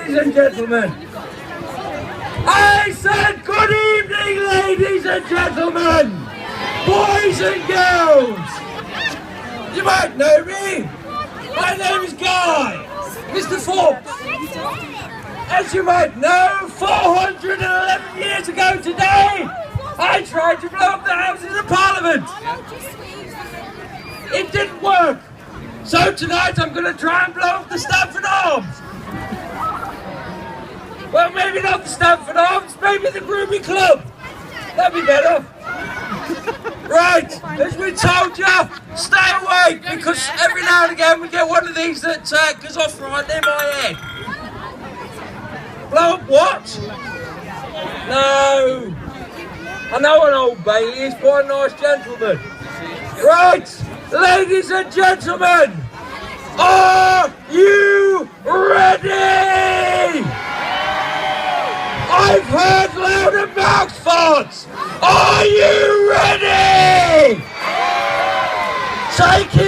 Ladies and gentlemen, I said good evening, ladies and gentlemen, boys and girls. You might know me. My name is Guy, Mr. Forbes. As you might know, 411 years ago today, I tried to blow up the Houses of Parliament. It didn't work. So tonight I'm going to try and blow up the Stamford Arms. Well, maybe not the Stamford Arms, maybe the Groby Club. That'd be better. Right, as we told you, stay awake, because every now and again we get one of these that goes off right near my head. Blow up what? No. I know an Old Bailey is quite a nice gentleman. Right, ladies and gentlemen, are you ready? I've heard louder mouth farts. Are you ready? Take it.